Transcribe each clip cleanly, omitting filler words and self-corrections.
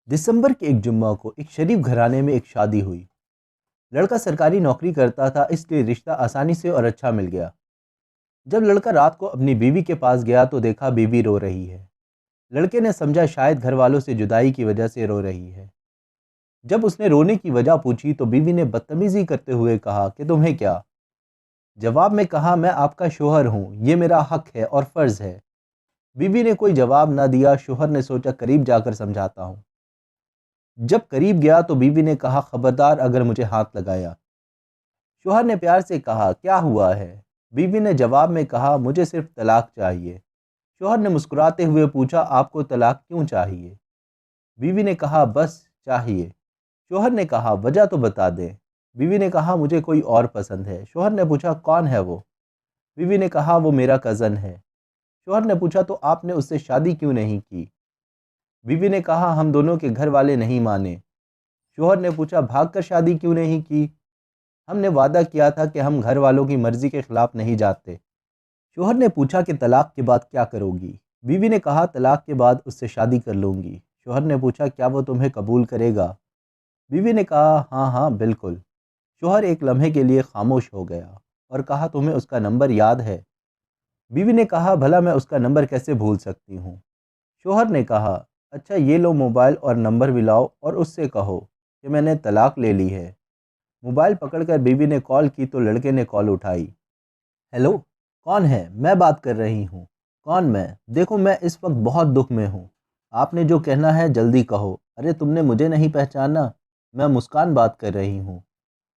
दिसंबर के एक जुम्मा को एक शरीफ घराने में एक शादी हुई। लड़का सरकारी नौकरी करता था, इसलिए रिश्ता आसानी से और अच्छा मिल गया। जब लड़का रात को अपनी बीवी के पास गया तो देखा बीवी रो रही है। लड़के ने समझा शायद घर वालों से जुदाई की वजह से रो रही है। जब उसने रोने की वजह पूछी तो बीवी ने बदतमीजी करते हुए कहा कि तुम्हें क्या। जवाब में कहा, मैं आपका शोहर हूँ, ये मेरा हक है और फर्ज है। बीवी ने कोई जवाब ना दिया। शोहर ने सोचा करीब जाकर समझाता हूँ। जब करीब गया तो बीवी ने कहा, खबरदार अगर मुझे हाथ लगाया। शौहर ने प्यार से कहा, क्या हुआ है। बीवी ने जवाब में कहा, मुझे सिर्फ तलाक चाहिए। शौहर ने मुस्कुराते हुए पूछा, आपको तलाक क्यों चाहिए। बीवी ने कहा, बस चाहिए। शौहर ने कहा, वजह तो बता दें। बीवी ने कहा, मुझे कोई और पसंद है। शौहर ने पूछा, कौन है वो। बीवी ने कहा, वो मेरा कज़न है। शौहर ने पूछा, तो आपने उससे शादी क्यों नहीं की। बीवी ने कहा, हम दोनों के घर वाले नहीं माने। शौहर ने पूछा, भागकर शादी क्यों नहीं की। हमने वादा किया था कि हम घर वालों की मर्जी के खिलाफ नहीं जाते। शौहर ने पूछा कि तलाक के बाद क्या करोगी। बीवी ने कहा, तलाक के बाद उससे शादी कर लूँगी। शौहर ने पूछा, क्या वो तुम्हें कबूल करेगा। बीवी ने कहा, हाँ हाँ बिल्कुल। शौहर एक लम्हे के लिए खामोश हो गया और कहा, तुम्हें उसका नंबर याद है। बीवी ने कहा, भला मैं उसका नंबर कैसे भूल सकती हूँ। शौहर ने कहा, अच्छा ये लो मोबाइल और नंबर भी लाओ और उससे कहो कि मैंने तलाक ले ली है। मोबाइल पकड़कर बीवी ने कॉल की तो लड़के ने कॉल उठाई। हेलो, कौन है। मैं बात कर रही हूँ। कौन मैं। देखो मैं इस वक्त बहुत दुख में हूँ। आपने जो कहना है जल्दी कहो। अरे तुमने मुझे नहीं पहचाना। मैं मुस्कान बात कर रही हूँ।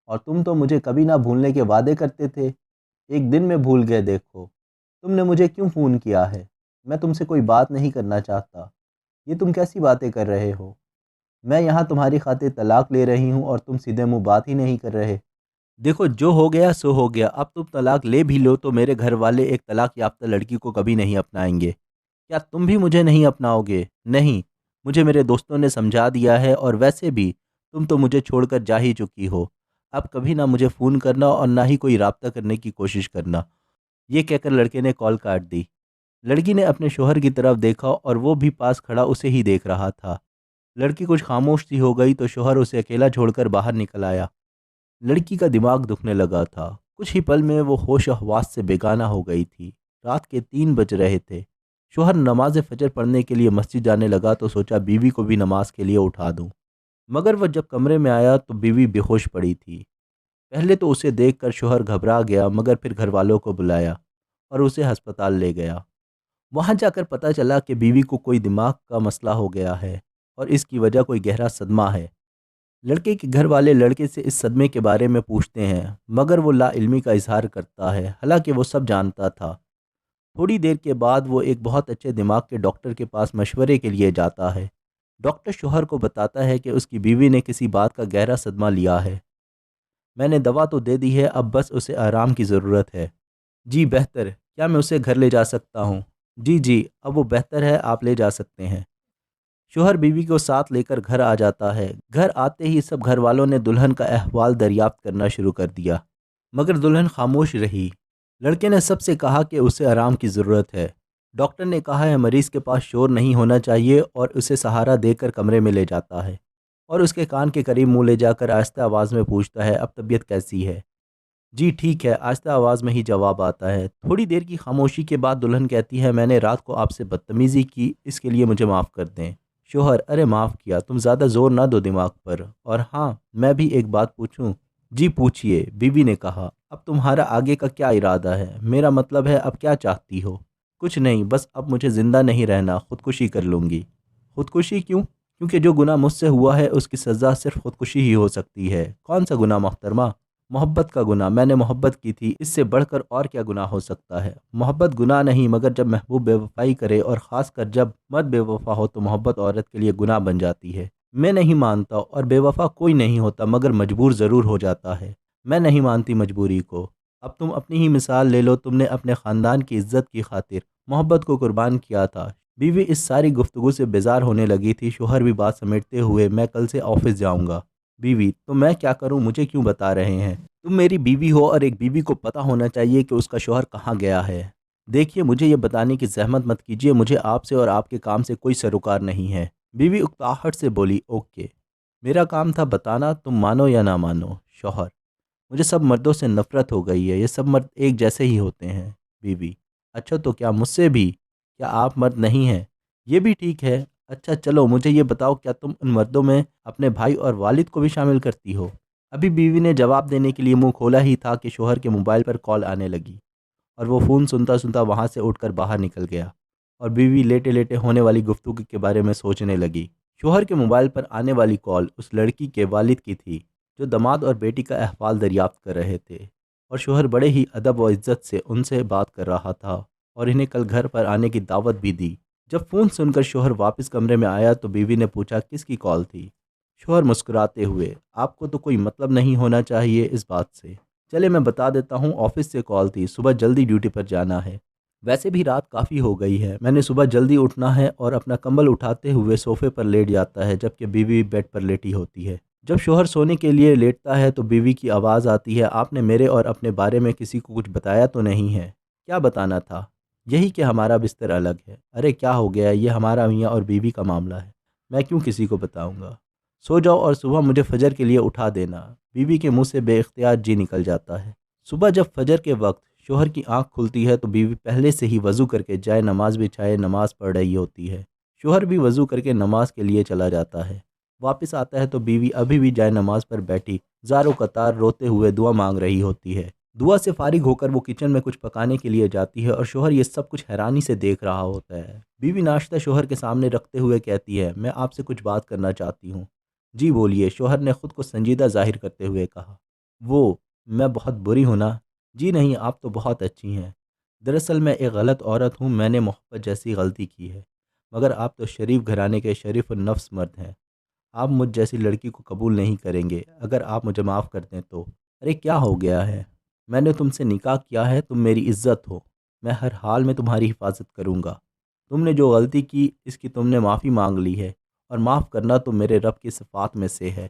और तुम तो मुझे कभी ना भूलने के वादे करते थे, एक दिन में भूल गए। देखो तुमने मुझे क्यों फ़ोन किया है। मैं तुमसे कोई बात नहीं करना चाहता। ये तुम कैसी बातें कर रहे हो। मैं यहाँ तुम्हारी खातिर तलाक ले रही हूँ और तुम सीधे मुंह बात ही नहीं कर रहे। देखो जो हो गया सो हो गया। अब तुम तलाक ले भी लो तो मेरे घर वाले एक तलाक याफ्ता लड़की को कभी नहीं अपनाएंगे। क्या तुम भी मुझे नहीं अपनाओगे। नहीं, मुझे मेरे दोस्तों ने समझा दिया है और वैसे भी तुम तो मुझे छोड़कर जा ही चुकी हो। अब कभी ना मुझे फ़ोन करना और ना ही कोई राब्ता करने की कोशिश करना। ये कहकर लड़के ने कॉल काट दी। लड़की ने अपने शोहर की तरफ देखा और वो भी पास खड़ा उसे ही देख रहा था। लड़की कुछ खामोश सी हो गई तो शोहर उसे अकेला छोड़कर बाहर निकल आया। लड़की का दिमाग दुखने लगा था। कुछ ही पल में वो होश हवास से बेगाना हो गई थी। रात के 3 बज रहे थे। शोहर नमाज फजर पढ़ने के लिए मस्जिद जाने लगा तो सोचा बीवी को भी नमाज के लिए उठा दूं। मगर वह जब कमरे में आया तो बीवी बेहोश पड़ी थी। पहले तो उसे देखकर शोहर घबरा गया, मगर फिर घर वालों को बुलाया और उसे अस्पताल ले गया। वहां जाकर पता चला कि बीवी को कोई दिमाग का मसला हो गया है और इसकी वजह कोई गहरा सदमा है। लड़के के घर वाले लड़के से इस सदमे के बारे में पूछते हैं, मगर वो लाइल्मी का इजहार करता है, हालांकि वो सब जानता था। थोड़ी देर के बाद वो एक बहुत अच्छे दिमाग के डॉक्टर के पास मशवरे के लिए जाता है। डॉक्टर शोहर को बताता है कि उसकी बीवी ने किसी बात का गहरा सदमा लिया है। मैंने दवा तो दे दी है, अब बस उसे आराम की ज़रूरत है। जी बेहतर। क्या मैं उसे घर ले जा सकता हूँ। जी जी, अब वो बेहतर है, आप ले जा सकते हैं। शौहर बीवी को साथ लेकर घर आ जाता है। घर आते ही सब घर वालों ने दुल्हन का अहवाल दरियाफ्त करना शुरू कर दिया, मगर दुल्हन खामोश रही। लड़के ने सबसे कहा कि उसे आराम की ज़रूरत है। डॉक्टर ने कहा है मरीज़ के पास शोर नहीं होना चाहिए और उसे सहारा देकर कमरे में ले जाता है और उसके कान के करीब मुंह ले जाकर आहिस्ता आवाज़ में पूछता है, अब तबीयत कैसी है। जी ठीक है, आहिस्ता आवाज़ में ही जवाब आता है। थोड़ी देर की खामोशी के बाद दुल्हन कहती है, मैंने रात को आपसे बदतमीज़ी की, इसके लिए मुझे माफ़ कर दें। शोहर, अरे माफ़ किया, तुम ज़्यादा ज़ोर ना दो दिमाग पर। और हाँ, मैं भी एक बात पूछूं। जी पूछिए, बीवी ने कहा। अब तुम्हारा आगे का क्या इरादा है। मेरा मतलब है अब क्या चाहती हो। कुछ नहीं, बस अब मुझे ज़िंदा नहीं रहना, खुदकुशी कर लूँगी। खुदकुशी क्यों। क्योंकि जो गुनाह मुझसे हुआ है उसकी सज़ा सिर्फ खुदकुशी ही हो सकती है। कौन सा गुनाह मोहतरमा। मोहब्बत का गुनाह। मैंने मोहब्बत की थी, इससे बढ़कर और क्या गुनाह हो सकता है। मोहब्बत गुनाह नहीं, मगर जब महबूब बेवफाई करे और ख़ासकर जब मर्द बेवफा हो तो मोहब्बत औरत के लिए गुनाह बन जाती है। मैं नहीं मानता, और बेवफा कोई नहीं होता मगर मजबूर ज़रूर हो जाता है। मैं नहीं मानती मजबूरी को। अब तुम अपनी ही मिसाल ले लो। तुमने अपने ख़ानदान की इज्जत की खातिर मोहब्बत को कुर्बान किया था। बीवी इस सारी गुफ्तगू से बेजार होने लगी थी। शोहर भी बात समेटते हुए, मैं कल से ऑफिस जाऊंगा। बीवी, तो मैं क्या करूं, मुझे क्यों बता रहे हैं। तुम मेरी बीवी हो और एक बीवी को पता होना चाहिए कि उसका शौहर कहाँ गया है। देखिए, मुझे ये बताने की जहमत मत कीजिए। मुझे आपसे और आपके काम से कोई सरोकार नहीं है। بیوی اکتاہٹ سے بولی، اوکے، میرا کام تھا بتانا، تم مانو یا نہ مانو۔ شوہر: مجھے سب مردوں سے نفرت ہو گئی ہے، یہ سب مرد ایک جیسے ہی ہوتے ہیں۔ بیوی: اچھا تو کیا مجھ سے بھی؟ کیا آپ مرد نہیں ہیں؟ یہ بھی ٹھیک ہے۔ اچھا چلو مجھے یہ بتاؤ، کیا تم ان مردوں میں اپنے بھائی اور والد کو بھی شامل کرتی ہو؟ ابھی بیوی نے جواب دینے کے لیے منہ کھولا ہی تھا کہ شوہر کے موبائل پر کال آنے لگی اور وہ فون سنتا سنتا وہاں سے اٹھ کر باہر نکل گیا اور بیوی لیٹے لیٹے ہونے والی گفتگو کے بارے میں سوچنے لگی۔ شوہر کے موبائل پر آنے والی کال اس لڑکی کے والد کی تھی جو داماد اور بیٹی کا احوال دریافت کر رہے تھے، اور شوہر بڑے ہی ادب و عزت سے ان سے بات کر رہا تھا اور انہیں کل گھر پر آنے کی دعوت بھی دی۔ جب فون سن کر شوہر واپس کمرے میں آیا تو بیوی نے پوچھا، کس کی کال تھی؟ شوہر مسکراتے ہوئے: آپ کو تو کوئی مطلب نہیں ہونا چاہیے اس بات سے۔ چلے میں بتا دیتا ہوں، آفس سے کال تھی، صبح جلدی ڈیوٹی پر جانا ہے۔ ویسے بھی رات کافی ہو گئی ہے، میں نے صبح جلدی اٹھنا ہے، اور اپنا کمبل اٹھاتے ہوئے صوفے پر لیٹ جاتا ہے جبکہ بیوی بیڈ پر لیٹی ہوتی ہے۔ جب شوہر سونے کے لیے لیٹتا ہے تو بیوی کی آواز آتی ہے، آپ نے میرے اور اپنے بارے میں کسی کو کچھ بتایا تو نہیں ہے؟ کیا بتانا تھا؟ یہی کہ ہمارا بستر الگ ہے۔ ارے کیا ہو گیا، یہ ہمارا میاں اور بیوی کا معاملہ ہے، میں کیوں کسی کو بتاؤں گا؟ سو جاؤ اور صبح مجھے فجر کے لیے اٹھا دینا۔ بیوی کے منہ سے بے اختیار جی نکل جاتا ہے۔ صبح جب فجر کے وقت شوہر کی آنکھ کھلتی ہے تو بیوی پہلے سے ہی وضو کر کے جائے نماز بچھائے نماز پڑھ رہی ہوتی ہے۔ شوہر بھی وضو کر کے نماز کے لیے چلا جاتا ہے۔ واپس آتا ہے تو بیوی ابھی بھی جائے نماز پر بیٹھی زار و قطار روتے ہوئے دعا مانگ رہی ہوتی ہے۔ دعا سے فارغ ہو کر وہ کچن میں کچھ پکانے کے لیے جاتی ہے اور شوہر یہ سب کچھ حیرانی سے دیکھ رہا ہوتا ہے۔ بیوی ناشتہ شوہر کے سامنے رکھتے ہوئے کہتی ہے، میں آپ سے کچھ بات کرنا چاہتی ہوں۔ جی بولیے، شوہر نے خود کو سنجیدہ ظاہر کرتے ہوئے کہا۔ میں بہت بری ہوں نا؟ جی نہیں، آپ تو بہت اچھی ہیں۔ دراصل میں ایک غلط عورت ہوں، میں نے محبت جیسی غلطی کی ہے، مگر آپ تو شریف گھرانے کے شریف النفس مرد ہیں، آپ مجھ جیسی لڑکی کو قبول نہیں کریں گے، اگر آپ مجھے معاف کر دیں تو۔ ارے کیا ہو گیا ہے؟ میں نے تم سے نکاح کیا ہے، تم میری عزت ہو، میں ہر حال میں تمہاری حفاظت کروں گا۔ تم نے جو غلطی کی اس کی تم نے معافی مانگ لی ہے، اور معاف کرنا تو میرے رب کی صفات میں سے ہے۔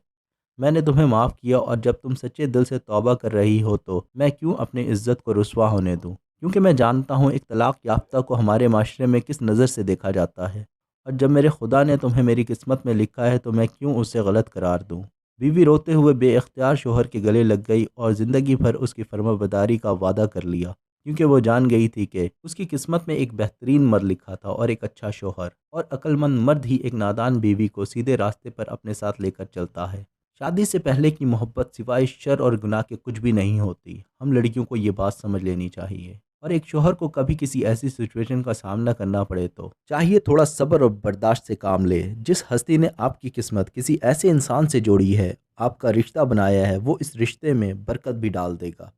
میں نے تمہیں معاف کیا، اور جب تم سچے دل سے توبہ کر رہی ہو تو میں کیوں اپنی عزت کو رسوا ہونے دوں؟ کیونکہ میں جانتا ہوں ایک طلاق یافتہ کو ہمارے معاشرے میں کس نظر سے دیکھا جاتا ہے، اور جب میرے خدا نے تمہیں میری قسمت میں لکھا ہے تو میں کیوں اسے غلط قرار دوں؟ بیوی روتے ہوئے بے اختیار شوہر کے گلے لگ گئی اور زندگی بھر اس کی فرمانبرداری کا وعدہ کر لیا، کیونکہ وہ جان گئی تھی کہ اس کی قسمت میں ایک بہترین مرد لکھا تھا، اور ایک اچھا شوہر اور عقل مند مرد ہی ایک نادان بیوی کو سیدھے راستے پر اپنے ساتھ لے کر چلتا ہے۔ شادی سے پہلے کی محبت سوائے شر اور گناہ کے کچھ بھی نہیں ہوتی۔ ہم لڑکیوں کو یہ بات سمجھ لینی چاہیے، اور ایک شوہر کو کبھی کسی ایسی سچویشن کا سامنا کرنا پڑے تو چاہیے تھوڑا صبر اور برداشت سے کام لے۔ جس ہستی نے آپ کی قسمت کسی ایسے انسان سے جوڑی ہے، آپ کا رشتہ بنایا ہے، وہ اس رشتے میں برکت بھی ڈال دے گا۔